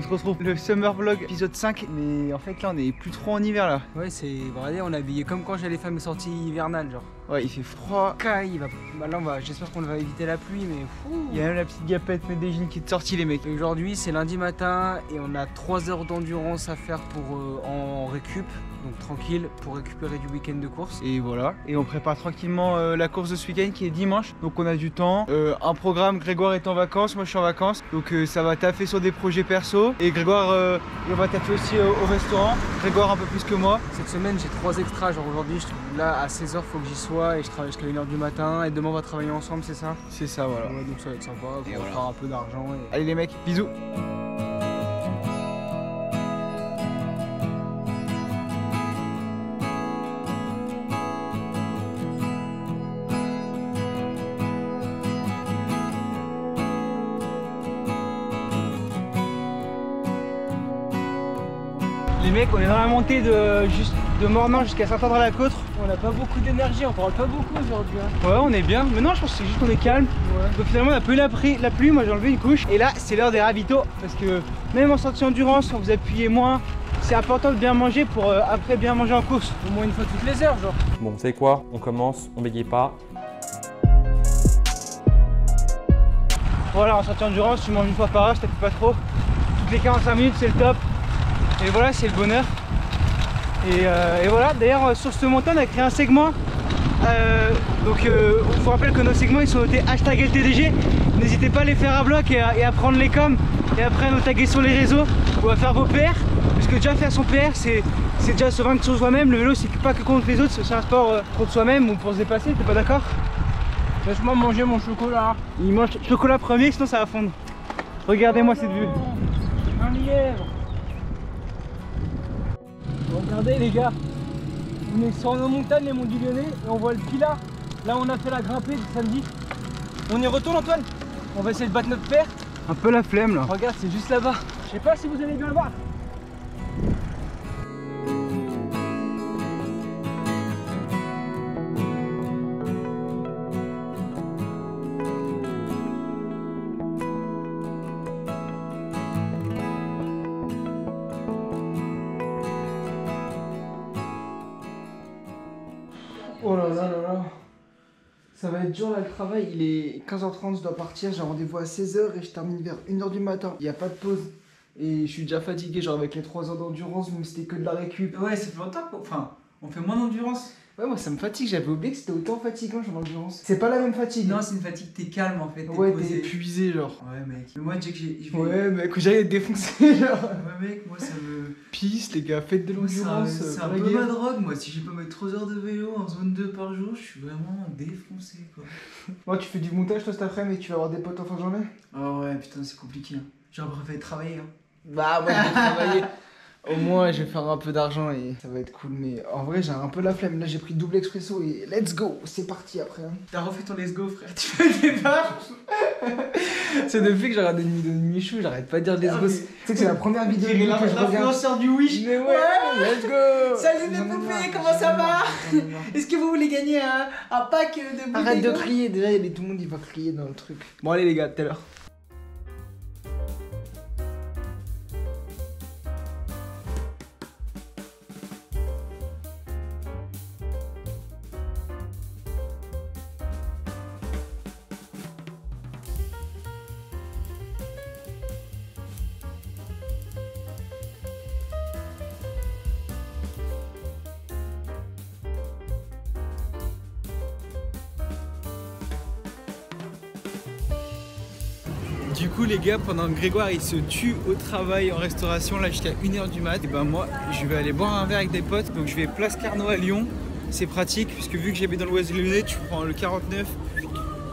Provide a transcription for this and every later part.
se retrouve le Summer Vlog épisode 5. Mais en fait là on est plus trop en hiver là. Ouais, c'est vrai, on est habillé comme quand j'allais faire mes sorties hivernales genre. Ouais, il fait froid. Il va... Bah là j'espère qu'on va éviter la pluie mais fou. Il y a même la petite gapette Medellin qui est sortie les mecs. Aujourd'hui c'est lundi matin et on a 3 heures d'endurance à faire pour en récup. Donc tranquille pour récupérer du week-end de course. Et voilà, et on prépare tranquillement la course de ce week-end qui est dimanche. Donc on a du temps, un programme, Grégoire est en vacances, moi je suis en vacances. Donc ça va taffer sur des projets perso. Et Grégoire, il va taffer aussi au restaurant. Grégoire un peu plus que moi. Cette semaine j'ai 3 extras, genre aujourd'hui là à 16h faut que j'y sois et je travaille jusqu'à 1h du matin. Et demain on va travailler ensemble, c'est ça? C'est ça, voilà. Ouais, donc ça va être sympa, on va faire un peu d'argent. Et... Allez les mecs, bisous. Les mecs, on est dans la montée de Mornan jusqu'à Saint-André-la-Côte. On n'a pas beaucoup d'énergie, on parle pas beaucoup aujourd'hui. Hein. Ouais, on est bien. Mais non, je pense que c'est juste qu'on est calme. Ouais. Donc finalement, on a pas eu la pluie. Moi, j'ai enlevé une couche. Et là, c'est l'heure des ravitaux. Parce que même en sortie endurance, on vous appuyez moins. C'est important de bien manger pour après bien manger en course. Au moins une fois toutes les heures, genre. Bon, vous savez quoi? On commence, on bégaye pas. Voilà, en sortie endurance, tu manges une fois par heure, ça te fait pas trop. Toutes les 45 minutes, c'est le top. Et voilà, c'est le bonheur. Et voilà, d'ailleurs sur ce montant on a créé un segment. On vous rappelle que nos segments ils sont notés #LTDG. N'hésitez pas à les faire à bloc et à prendre les coms et après à nous taguer sur les réseaux ou à faire vos PR. Parce que déjà faire son PR c'est déjà se vaincre sur soi-même. Le vélo c'est pas que contre les autres, c'est un sport contre soi-même ou pour se dépasser, t'es pas d'accord? Laisse-moi manger mon chocolat. Il mange chocolat premier sinon ça va fondre. Regardez-moi cette vue. Un lièvre. Regardez les gars, on est sur nos montagnes, les monts du Lyonnais, et on voit le Pilat. Là on a fait la grimpée samedi. On y retourne Antoine? On va essayer de battre notre perte. Un peu la flemme là. Regarde, c'est juste là-bas. Je sais pas si vous allez bien le voir. Oh là là là là. Ça va être dur là le travail, il est 15h30, je dois partir, j'ai un rendez-vous à 16h et je termine vers 1h du matin. Il n'y a pas de pause. Et je suis déjà fatigué, genre avec les 3 heures d'endurance, même si c'était que de la récup. Ouais, ça fait longtemps enfin, on fait moins d'endurance. Ouais, moi ça me fatigue, j'avais oublié que c'était autant fatigant genre l'endurance. C'est pas la même fatigue. Non, c'est une fatigue, t'es calme en fait. Ouais, t'es épuisé genre. Ouais, mec. Mais moi, Jack, Ouais, mec, j'allais te défoncer genre. Ouais, mec, moi ça me. Pisse, les gars, faites de l'endurance. C'est un peu ma drogue, moi. Si j'ai pas mettre 3 heures de vélo en zone 2 par jour, je suis vraiment défoncé quoi. Moi, tu fais du montage toi cet après-midi et tu vas avoir des potes en fin de journée? Oh ouais, putain, c'est compliqué. Hein. J'aurais préféré travailler. Hein. Bah, moi je vais travailler. Au moins je vais faire un peu d'argent et ça va être cool, mais en vrai j'ai un peu la flemme. Là j'ai pris double expresso et let's go, c'est parti après. Hein. T'as refait ton let's go, frère. Tu fais le départ. C'est depuis que j'ai regardé une vidéo de Michou, j'arrête pas de dire let's go. Tu sais que c'est la première vidéo que je regarde. L'influenceur du Wish. Mais ouais, let's go. Salut les poupées, comment ça va? Est-ce que vous voulez gagner un pack de bouteilles? Arrête de crier, déjà tout le monde il va crier dans le truc. Bon allez les gars, tout à l'heure. Du coup les gars, pendant que Grégoire il se tue au travail en restauration là jusqu'à 1h du mat, et ben moi je vais aller boire un verre avec des potes. Donc je vais place Carnot à Lyon. C'est pratique puisque vu que j'habite dans l'ouest lyonnais, tu prends le 49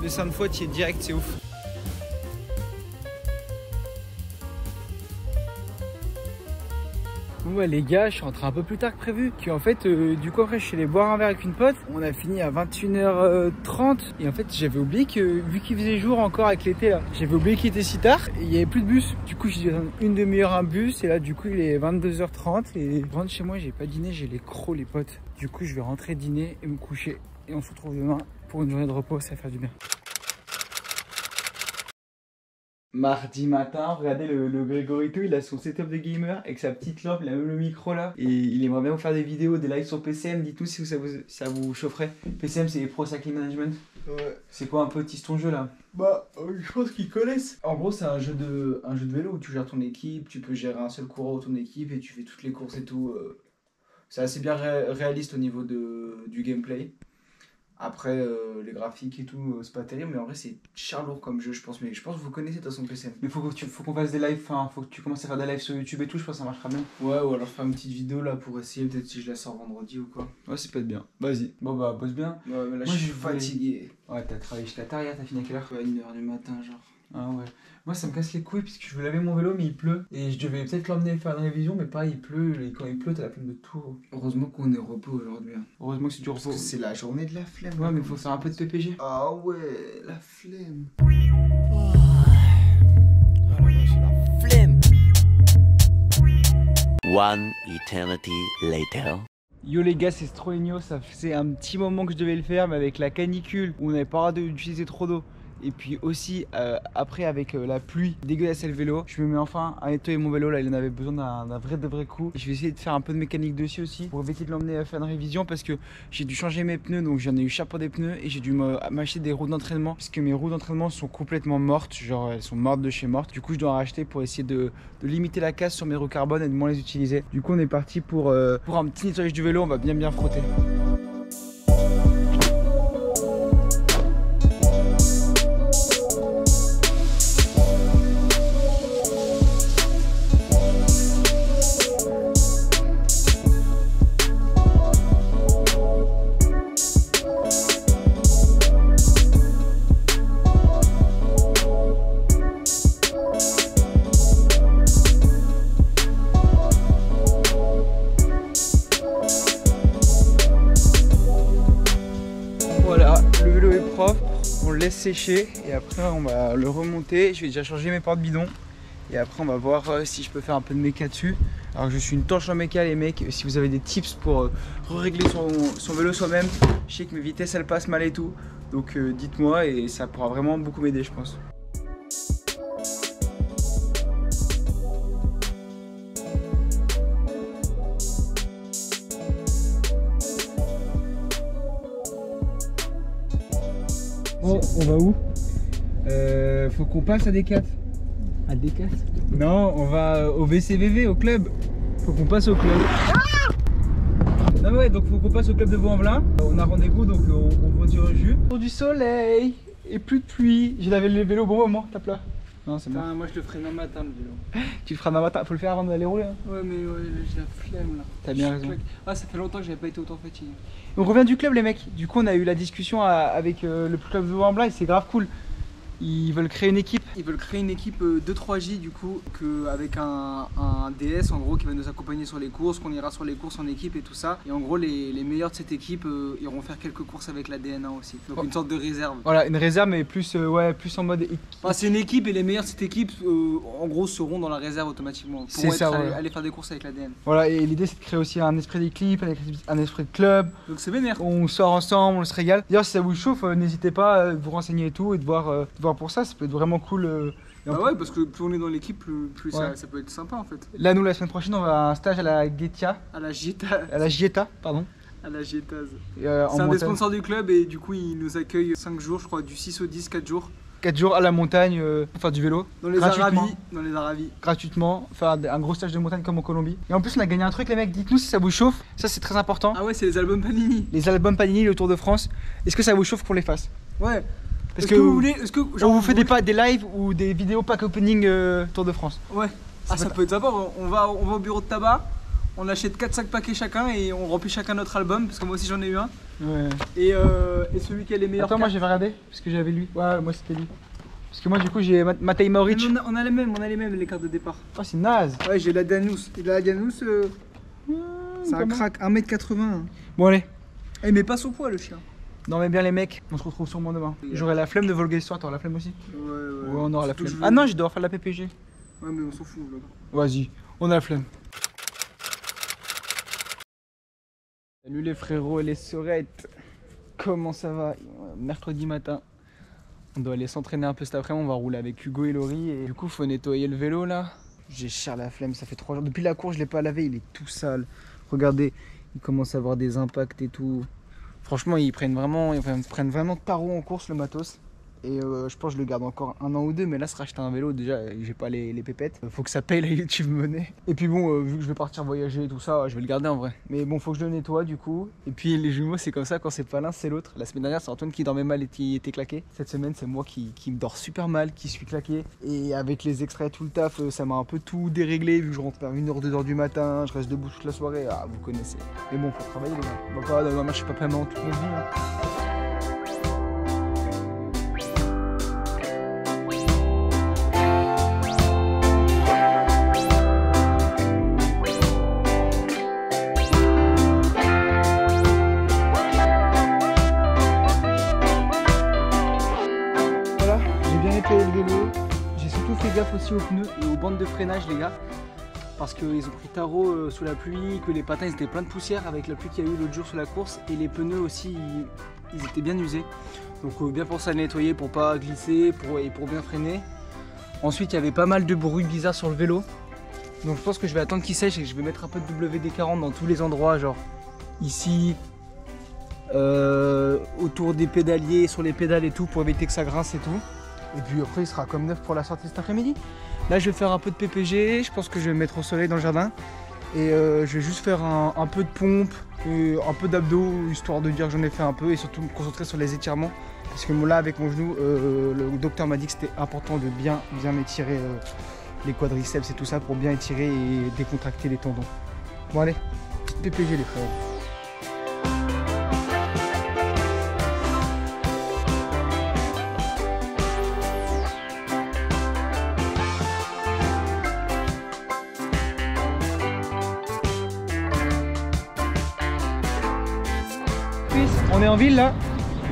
de Sainte-Foy, tu es direct, c'est ouf. Ouais les gars, je suis rentré un peu plus tard que prévu. Puis en fait, du coup après je suis allé boire un verre avec une pote. On a fini à 21h30. Et en fait j'avais oublié que, vu qu'il faisait jour encore avec l'été là, j'avais oublié qu'il était si tard et il n'y avait plus de bus. Du coup j'ai dû attendre une demi-heure un bus. Et là du coup il est 22h30 et je rentre chez moi, j'ai pas dîné, j'ai les crocs les potes. Du coup je vais rentrer dîner et me coucher. Et on se retrouve demain pour une journée de repos, ça va faire du bien. Mardi matin, regardez le Grégoryto, il a son setup de gamer avec sa petite lampe, il a même le micro là. Et il aimerait bien vous faire des vidéos, des lives sur PCM. Dites-nous si ça vous chaufferait. PCM, c'est les Pro Cycling Management. Ouais. C'est quoi un peu ton jeu là? Bah, je pense qu'ils connaissent. En gros, c'est un jeu de vélo où tu gères ton équipe, tu peux gérer un seul coureur de ton équipe et tu fais toutes les courses et tout. C'est assez bien réaliste au niveau du gameplay. Après, les graphiques et tout, c'est pas terrible, mais en vrai, c'est charlourd comme jeu, je pense. Mais je pense que vous connaissez de toute façon PCM. Mais faut qu'on fasse des lives, enfin, faut que tu commences à faire des lives sur YouTube et tout, je pense que ça marchera bien. Ouais, ou alors faire une petite vidéo là pour essayer, peut-être si je la sors vendredi ou quoi. Ouais, c'est peut-être bien. Vas-y. Bon, bah, bosse bien. Ouais, mais là, moi, je suis fatigué. Ouais, t'as travaillé jusqu'à tard hier, t'as fini à quelle heure? Ouais, 1h du matin, genre. Ah ouais. Moi ça me casse les couilles puisque je veux laver mon vélo mais il pleut. Et je devais peut-être l'emmener faire une révision mais pareil il pleut. Et quand il pleut t'as la flemme de tout. Heureusement qu'on est au repos aujourd'hui. Heureusement que c'est du repos. Parce que c'est la journée de la flemme. Ouais mais il faut faire un peu de PPG. Ah ouais, la flemme. Oh. Alors moi j'ai la flemme. One eternity later. Yo les gars, c'est Stroligno, ça faisait un petit moment que je devais le faire mais avec la canicule où on n'avait pas le droit d'utiliser trop d'eau. Et puis aussi après avec la pluie dégueulasse le vélo, je me mets enfin à nettoyer mon vélo là, il en avait besoin d'un vrai coup. Et je vais essayer de faire un peu de mécanique dessus aussi pour éviter de l'emmener à faire une révision parce que j'ai dû changer mes pneus donc j'en ai eu cher pour des pneus et j'ai dû m'acheter des roues d'entraînement parce que mes roues d'entraînement sont complètement mortes, genre elles sont mortes de chez mortes. Du coup je dois en racheter pour essayer de limiter la casse sur mes roues carbone et de moins les utiliser. Du coup on est parti pour un petit nettoyage du vélo, on va bien frotter. Voilà, le vélo est propre, on le laisse sécher et après on va le remonter. Je vais déjà changer mes porte-bidons et après on va voir si je peux faire un peu de méca dessus. Alors je suis une torche en méca les mecs, si vous avez des tips pour régler son vélo soi-même, je sais que mes vitesses elles passent mal et tout, donc dites-moi et ça pourra vraiment beaucoup m'aider je pense. Bon, on va où? Faut qu'on passe à D4. À D4? Non, on va au VCVV, au club. Faut qu'on passe au club. Ah ouais, donc faut qu'on passe au club de Vaux-en-Velin. On a rendez-vous, donc on va du jus. Pour du soleil et plus de pluie. J'ai lavé le vélo au bon moment, tape là. Non, c'est bon. Moi je le ferai demain matin le vélo. Tu le feras demain matin, faut le faire avant d'aller rouler. Hein. Ouais, mais ouais, j'ai la flemme là. T'as bien raison. Ah, ça fait longtemps que j'avais pas été autant fatigué. On revient du club les mecs, du coup on a eu la discussion avec le club de Vaux-en-Velin et c'est grave cool. Ils veulent créer une équipe. Ils veulent créer une équipe 2-3J du coup, avec un DS en gros qui va nous accompagner sur les courses, qu'on ira sur les courses en équipe et tout ça. Et en gros les meilleurs de cette équipe iront faire quelques courses avec la DNA aussi. Donc une sorte de réserve. Voilà, une réserve mais plus, plus en mode... Enfin, c'est une équipe et les meilleurs de cette équipe en gros seront dans la réserve automatiquement. C'est ça, ouais. Aller faire des courses avec l'ADN. Voilà, et l'idée c'est de créer aussi un esprit d'équipe, un esprit de club. Donc c'est vénère. On sort ensemble, on se régale. D'ailleurs si ça vous chauffe, n'hésitez pas à vous renseigner et tout et de voir pour ça peut être vraiment cool. Bah ouais, parce que plus on est dans l'équipe, plus ouais. ça peut être sympa en fait. Là nous la semaine prochaine on va à un stage à la Ghetia. À la Gieta. À la Gieta, pardon. À la Gietaz. C'est un des sponsors du club et du coup ils nous accueillent 5 jours je crois, du 6 au 10, 4 jours. 4 jours à la montagne pour faire du vélo. Dans les Arabies. Gratuitement, faire un gros stage de montagne comme en Colombie. Et en plus on a gagné un truc les mecs, dites-nous si ça vous chauffe, ça c'est très important. Ah ouais, c'est les albums Panini. Les albums Panini, le Tour de France. Est-ce que ça vous chauffe qu'on les fasse? Ouais. Parce que vous voulez, on vous fait des lives ou des vidéos pack opening Tour de France. Ouais. Ah ça peut être sympa, on va au bureau de tabac, on achète 4-5 paquets chacun et on remplit chacun notre album, parce que moi aussi j'en ai eu un. Ouais. Et celui qui a les meilleurs. Attends, moi j'ai regardé, parce que j'avais lui. Ouais, moi c'était lui. Parce que moi du coup j'ai Matej Mauric. On a les mêmes les cartes de départ. Oh c'est naze. Ouais, j'ai la Danus. Et la Danus, c'est un crack, 1m80. Bon allez. Eh mais passe au poids le chien. Non mais bien les mecs, on se retrouve sûrement demain. J'aurai la flemme de voler l'histoire, t'auras la flemme aussi? Ouais, on aura la flemme. Ah non, je dois faire la PPG. Ouais mais on s'en fout là. Vas-y, on a la flemme. Salut les frérots et les sœurettes. Comment ça va? Mercredi matin. On doit aller s'entraîner un peu cet après-midi, on va rouler avec Hugo et Laurie. Et du coup, faut nettoyer le vélo là. J'ai cher la flemme, ça fait 3 jours. Depuis la course, je l'ai pas lavé, il est tout sale. Regardez, il commence à avoir des impacts et tout. Franchement, ils prennent vraiment de tarot en course le matos. Et je pense que je le garde encore 1 an ou 2, mais là, se racheter un vélo, déjà, j'ai pas les pépettes. Faut que ça paye la YouTube Money. Et puis bon, vu que je vais partir voyager et tout ça, je vais le garder en vrai. Mais bon, faut que je le nettoie du coup. Et puis les jumeaux, c'est comme ça, quand c'est pas l'un, c'est l'autre. La semaine dernière, c'est Antoine qui dormait mal et qui était claqué. Cette semaine, c'est moi qui me dors super mal, qui suis claqué. Et avec les extraits, tout le taf, ça m'a un peu tout déréglé, vu que je rentre vers 1h, 2h du matin, je reste debout toute la soirée. Ah, vous connaissez. Mais bon, faut travailler les gars. Bah, pas, je suis pas vraiment toute notre vie. Hein. Aussi aux pneus et aux bandes de freinage les gars, parce qu'ils ont pris tarot sous la pluie, que les patins ils étaient pleins de poussière avec la pluie qu'il y a eu l'autre jour sur la course, et les pneus aussi ils étaient bien usés, donc bien penser à les nettoyer pour pas glisser et pour bien freiner. Ensuite il y avait pas mal de bruit bizarre sur le vélo, donc je pense que je vais attendre qu'il sèche et que je vais mettre un peu de WD-40 dans tous les endroits, genre ici, autour des pédaliers, sur les pédales et tout, pour éviter que ça grince et tout. Et puis après il sera comme neuf pour la sortie cet après-midi. Là je vais faire un peu de PPG, je pense que je vais me mettre au soleil dans le jardin. Et je vais juste faire un peu de pompe, et un peu d'abdos, histoire de dire que j'en ai fait un peu. Et surtout me concentrer sur les étirements. Parce que là avec mon genou, le docteur m'a dit que c'était important de bien m'étirer les quadriceps et tout ça, pour bien étirer et décontracter les tendons. Bon allez, petite PPG les frères. On est en ville là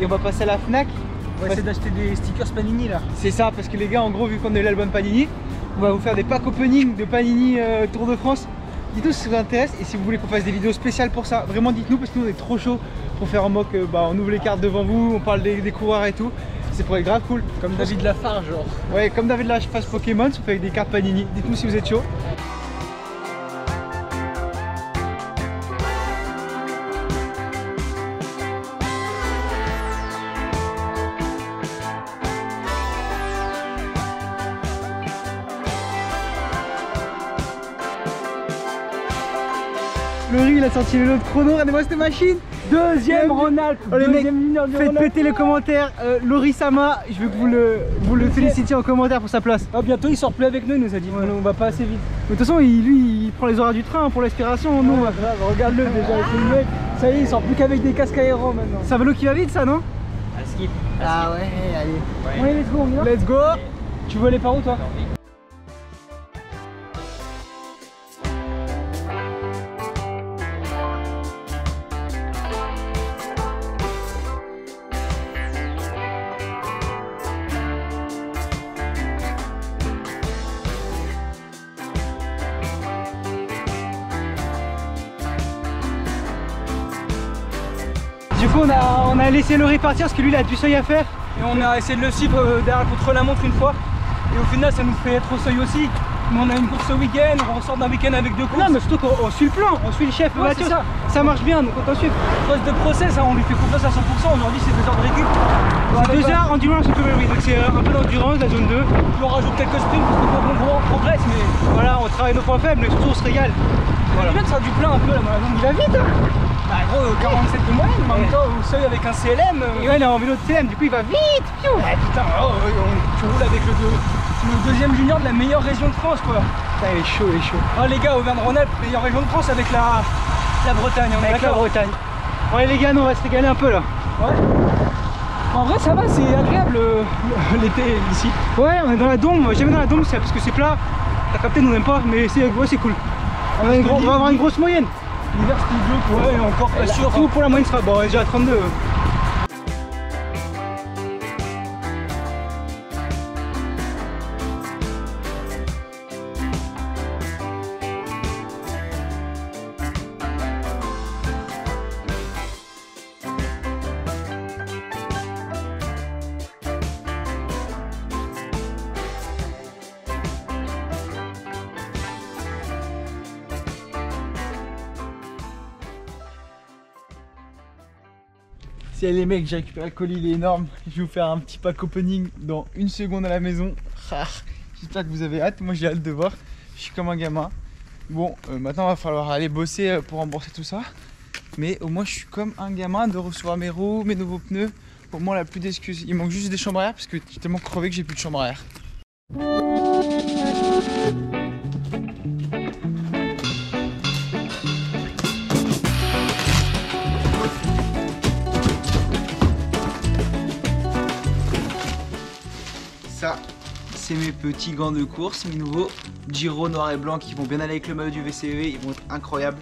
et on va passer à la Fnac. On va essayer d'acheter des stickers Panini là. C'est ça, parce que les gars, en gros, vu qu'on a eu l'album Panini, on va vous faire des packs opening de Panini Tour de France. Dites-nous si ça vous intéresse et si vous voulez qu'on fasse des vidéos spéciales pour ça. Vraiment dites-nous, parce que nous on est trop chaud pour faire en mock, on ouvre les cartes devant vous, on parle des coureurs et tout. C'est pour être grave cool. Comme David Lafarge genre. Ouais, comme David Lafarge Pokémon, on fait avec des cartes Panini. Dites-nous si vous êtes chaud. Laurie il a sorti le lot de chrono, regardez-moi cette machine. Deuxième Ronald, faites péter les commentaires. Laurie Sama, je veux que vous le félicitiez en commentaire pour sa place. Ah, bientôt il sort plus avec nous, il nous a dit. Ouais. On va pas assez vite. De toute façon lui il prend les horaires du train pour l'aspiration. Nous regarde-le déjà avec le mec. Ça y est, il sort plus qu'avec des casques aéro maintenant. C'est un vélo qui va vite ça, non? Ah ouais, allez. Ouais, let's go, on y va. Let's go. Tu veux aller par où toi? Du coup on a laissé Laurie partir parce que lui il a du seuil à faire. Et on a essayé de le suivre derrière contre la montre une fois. Et au final ça nous fait être au seuil aussi. Mais on a une course ce week-end, on ressort d'un week-end avec 2 courses. Non mais surtout qu'on suit le plan, on suit le chef, ouais, Mathieu, ça marche bien donc on t'en suit. Phase de process, hein, on lui fait confiance à 100%, aujourd'hui c'est 2 heures de récup. C'est 2 heures endurance et oui, donc c'est un peu d'endurance, la zone 2. Puis on rajoute quelques sprints parce qu'on progresse, mais voilà, on travaille nos points faibles, mais surtout on se régale. Voilà. C'est bien de faire du plein un peu là dans la zone, il va vite hein. Bah gros 47 de moyenne, mais en même temps au seuil avec un CLM. Et ouais il est en vélo de CLM, du coup il va vite. Ouais, putain, tu roules avec le deuxième junior de la meilleure région de France quoi. Putain, il est chaud, il est chaud. Oh les gars, Auvergne-Rhône-Alpes, meilleure région de France avec la Bretagne, on est avec la Bretagne. Ouais les gars, nous on va se régaler un peu là. Ouais. En vrai ça va, c'est agréable l'été ici. Ouais, on est dans la Dôme, jamais dans la Dôme parce que c'est plat. T'as capté, nous on aime pas, mais c'est cool. On va avoir une grosse moyenne. L'hiver c'est bleu, ouais, encore pas sûr. Tout pour la moyenne sera, bon on est déjà à 32. C'est les mecs, j'ai récupéré le colis, il est énorme. Je vais vous faire un petit pack opening dans 1 seconde à la maison. J'espère que vous avez hâte, moi j'ai hâte de voir. Je suis comme un gamin. Bon, maintenant il va falloir aller bosser pour rembourser tout ça. Mais au moins je suis comme un gamin de recevoir mes roues, mes nouveaux pneus. Pour moi la plus d'excuses. Il manque juste des chambres à air parce que j'ai tellement crevé que j'ai plus de chambre à air. Ça, c'est mes petits gants de course, mes nouveaux Giro noir et blanc qui vont bien aller avec le maillot du VCV, ils vont être incroyables.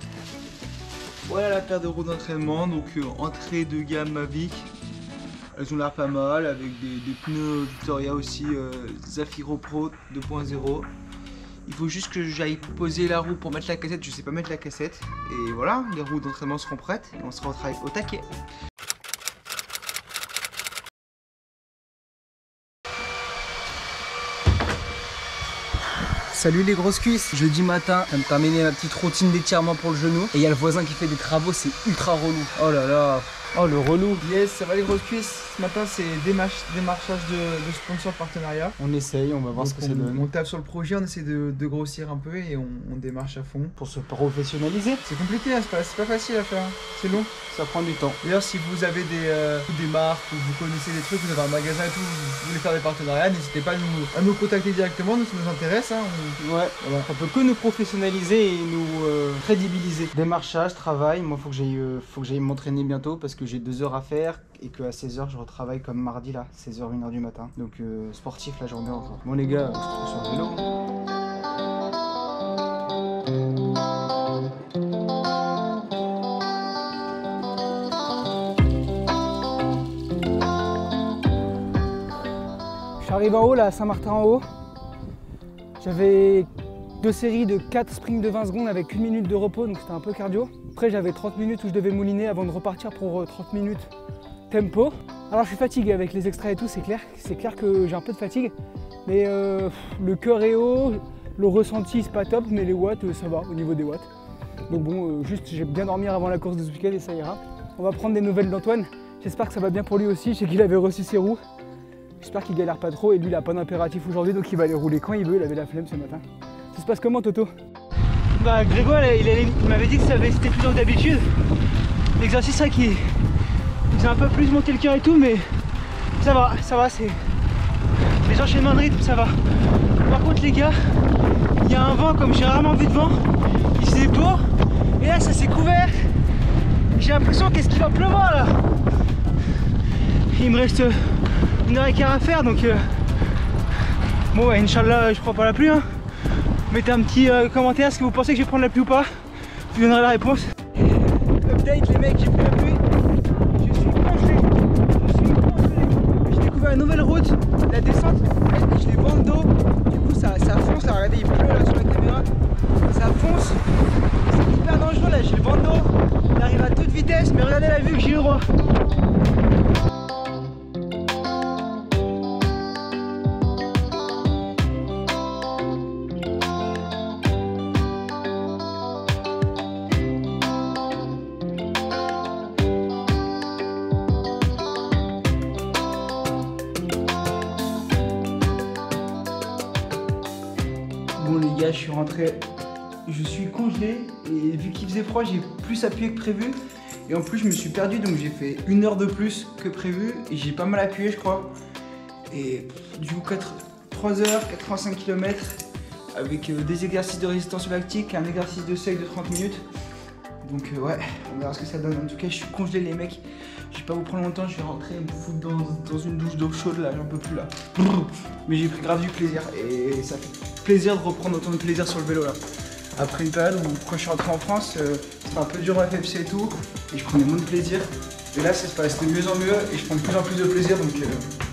Voilà la paire de roues d'entraînement, donc entrée de gamme Mavic. Elles ont l'air pas mal avec des pneus Victoria aussi, Zafiro Pro 2.0. Il faut juste que j'aille poser la roue pour mettre la cassette, je sais pas mettre la cassette. Et voilà, les roues d'entraînement seront prêtes et on sera au taquet. Salut les grosses cuisses, jeudi matin, je viens de terminer ma petite routine d'étirement pour le genou. Et il y a le voisin qui fait des travaux, c'est ultra relou. Oh là là, oh le relou. Yes, ça va les grosses cuisses. Ce matin c'est démarchage de sponsors partenariat. On essaye, on va voir ce que ça donne. On tape sur le projet, on essaie de grossir un peu et on démarche à fond. Pour se professionnaliser. C'est compliqué, hein, c'est pas facile à faire, c'est long, ça prend du temps. D'ailleurs si vous avez des marques ou vous connaissez des trucs, vous avez un magasin et tout, vous voulez faire des partenariats, n'hésitez pas à nous contacter directement, nous ça nous intéresse. Hein, ouais, voilà. Ça peut que nous professionnaliser et nous crédibiliser. Démarchage, travail, moi faut que j'aille m'entraîner bientôt parce que j'ai 2 heures à faire et qu'à 16h je retravaille comme mardi là, 16h, 1h du matin. Donc sportif la journée en jour. Bon les gars, on se retrouve sur le vélo. Je suis arrivé en haut là, à Saint-Martin en haut. J'avais 2 séries de 4 sprints de 20 secondes avec 1 minute de repos, donc c'était un peu cardio. Après j'avais 30 minutes où je devais mouliner avant de repartir pour 30 minutes tempo. Alors je suis fatigué avec les extraits et tout, c'est clair que j'ai un peu de fatigue. Mais le cœur est haut, le ressenti c'est pas top, mais les watts ça va au niveau des watts. Donc bon, juste j'ai bien dormir avant la course de ce week-end et ça ira. On va prendre des nouvelles d'Antoine. J'espère que ça va bien pour lui aussi, je sais qu'il avait reçu ses roues. J'espère qu'il galère pas trop et lui il a pas d'impératif aujourd'hui donc il va les rouler quand il veut, il avait la flemme ce matin. Ça se passe comment Toto? Bah Grégoire il m'avait dit que c'était plus dur que d'habitude. L'exercice c'est qu'il a un peu plus monté le cœur et tout mais ça va, c'est les enchaînements de rythme ça va. Par contre les gars, il y a un vent comme j'ai rarement vu de vent, il faisait beau et là ça s'est couvert. J'ai l'impression qu'est-ce qu'il va pleuvoir là. Il me reste 1h15 à faire donc bon ouais, Inch'Allah je prends pas la pluie hein. Mettez un petit commentaire si vous pensez que je vais prendre la pluie ou pas, je vous donnerai la réponse. Update les mecs, j'ai pris la pluie, je suis congelé. J'ai découvert une nouvelle route, la descente, j'ai des vents d'eau, du coup ça fonce là, regardez il pleut là sur la caméra, ça fonce, c'est hyper dangereux là, j'ai le vent d'eau, il arrive à toute vitesse mais regardez la vue que j'ai eu droit. Bon les gars, je suis rentré, je suis congelé et vu qu'il faisait froid, j'ai plus appuyé que prévu. Et en plus je me suis perdu donc j'ai fait 1 heure de plus que prévu et j'ai pas mal appuyé je crois. Et du coup 3 heures, 85 km avec des exercices de résistance lactique et un exercice de seuil de 30 minutes. Donc ouais, on verra ce que ça donne. En tout cas je suis congelé les mecs. Je vais pas vous prendre longtemps, je vais rentrer et me foutre dans une douche d'eau chaude là, j'en peux plus là. Mais j'ai pris grave du plaisir et ça fait plaisir de reprendre autant de plaisir sur le vélo là. Après une période où quand je suis rentré en France, c'était un peu dur en FFC et tout, et je prenais moins de plaisir. Et là ça se passe de mieux en mieux et je prends de plus en plus de plaisir donc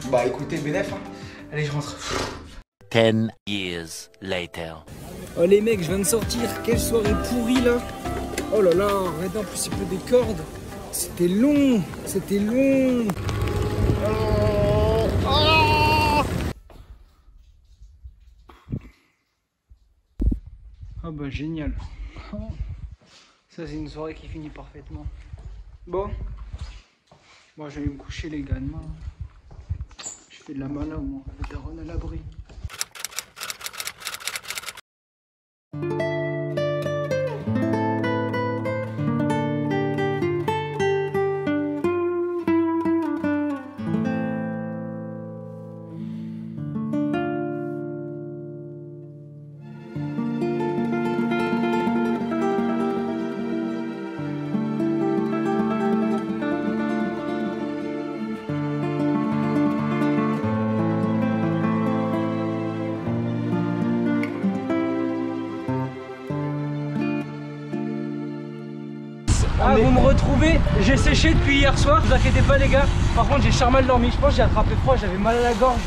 bah écoutez bénéf hein. Allez je rentre. 10 years later. Oh les mecs, je viens de sortir, quelle soirée pourrie là. Oh là là, regardez en plus il pleut des cordes. C'était long, c'était long. Oh bah génial. Ça c'est une soirée qui finit parfaitement. Bon, Bon, j'allais me coucher les gars, demain. Je fais de la mala au moins, la daronne à l'abri. Ah, vous me retrouvez, j'ai séché depuis hier soir, ne vous inquiétez pas les gars. Par contre j'ai charme mal dormi, je pense que j'ai attrapé froid, j'avais mal à la gorge.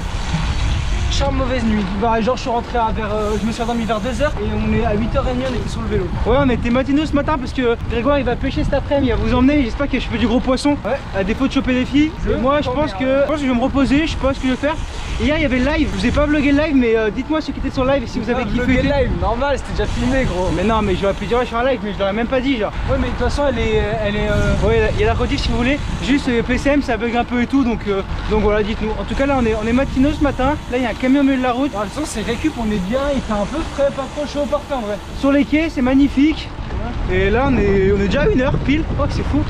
Charme mauvaise nuit. Bah, genre je suis rentré je me suis endormi vers 2h et on est à 8h30, on était sur le vélo. Ouais, on était matinaux ce matin parce que Grégoire il va pêcher cet après-midi, il va vous emmener, j'espère que je fais du gros poisson. Ouais. À défaut de choper des filles. Et moi je pense que je vais me reposer, je sais pas ce que je vais faire. Et hier il y avait le live, je vous ai pas vlogué le live mais dites-moi ceux qui étaient sur le live et si vous avez kiffé. Le live, normal, c'était déjà filmé gros. Mais non mais j'aurais pu dire ouais, je fais un live mais je l'aurais même pas dit genre. Ouais mais de toute façon elle est ouais il y a la rediff si vous voulez. Juste PCM ça bug un peu et tout donc voilà dites-nous. En tout cas là on est matinaux ce matin, là il y a un camion au milieu de la route. De toute façon c'est récup, on est bien, il fait un peu frais, pas trop chaud au parfum en vrai. Sur les quais c'est magnifique. Et là on est déjà à 1h pile, oh c'est fou.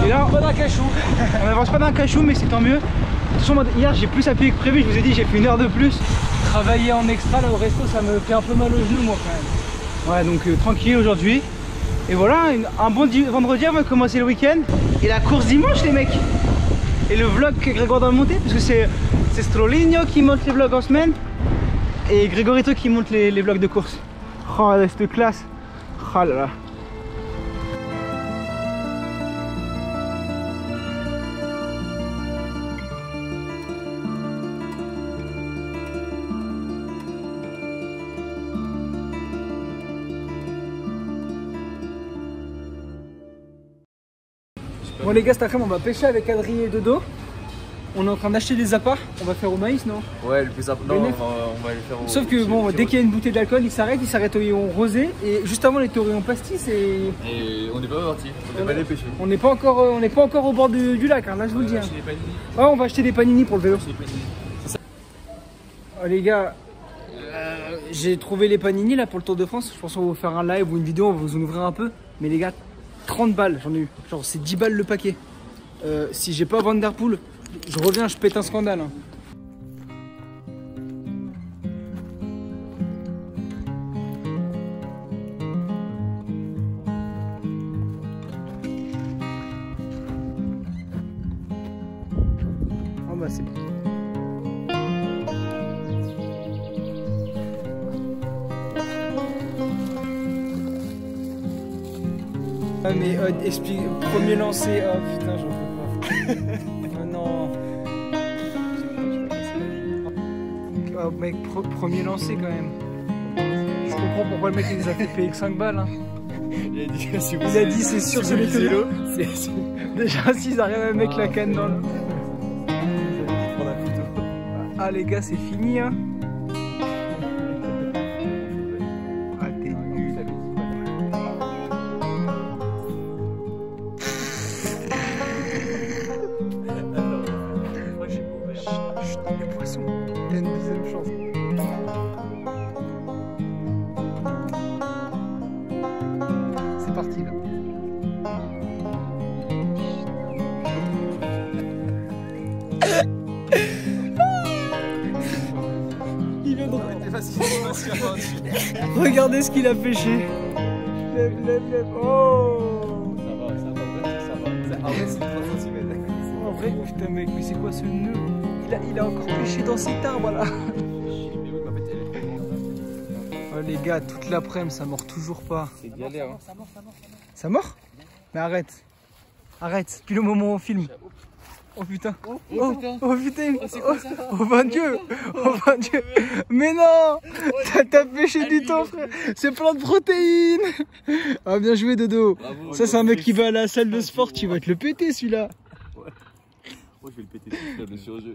Et là pas d'un cachou. On avance pas d'un cachou mais c'est tant mieux. De toute façon hier j'ai plus appuyé que prévu, je vous ai dit j'ai fait 1 heure de plus. Travailler en extra là au resto ça me fait un peu mal aux genoux moi quand même. Ouais donc tranquille aujourd'hui. Et voilà un bon vendredi avant de commencer le week-end. Et la course dimanche les mecs. Et le vlog que Grégoire doit monter parce que c'est Stroligno qui monte les vlogs en semaine. Et Grégorito qui monte les vlogs de course. Oh là, cette classe. Oh là là. Bon les gars, cet après-midi on va pêcher avec Adrien et Dodo. On est en train d'acheter des appâts, on va faire au maïs non? Ouais, le plus important, on va le faire au... Sauf que bon, dès qu'il y a une bouteille d'alcool, il s'arrête au rayon rosé. Et juste avant, il était au rayon pastis et on n'est pas parti, on n'est pas allé pêcher. On n'est pas encore au bord du lac, hein, là je vous le dis. Hein. Ouais, on va acheter des panini pour le vélo. Oh, les gars, j'ai trouvé les panini là pour le Tour de France. Je pense qu'on va vous faire un live ou une vidéo, on va vous en ouvrir un peu. Mais les gars, 30 balles j'en ai eu, genre c'est 10 balles le paquet. Si j'ai pas Vanderpool, je reviens, je pète un scandale. Hein. Oh bah c'est bon. Ah mais explique, premier lancé, oh putain j'en peux pas. Oh non. Oh mec, premier lancé quand même. Je comprends pourquoi le mec il les a fait payer que 5 balles. Hein. Il a dit c'est sûr c'est les vélos. Déjà s'ils arrivent à mettre la canne dans le... Ah les gars c'est fini hein. C'est parti là. Il vient de... Regardez ce qu'il a pêché. Lève. Oh. Ça va. En vrai c'est 30 cm. En vrai, putain mec, mais c'est quoi ce nœud? Il a encore pêché dans cet arbre là. Oh les gars, toute l'après-midi ça mord toujours pas. C'est galère hein. Ça mord? Mais arrête. Puis le moment où on filme. Oh putain. Oh putain. Oh mon Dieu. Mais non. T'as pêché du temps frère. C'est plein de protéines. Ah bien joué Dodo. Bravo, ça c'est un mec qui va à la salle de sport, tu vas te le péter celui-là. Ouais. Moi je vais le péter tout, le surjeu.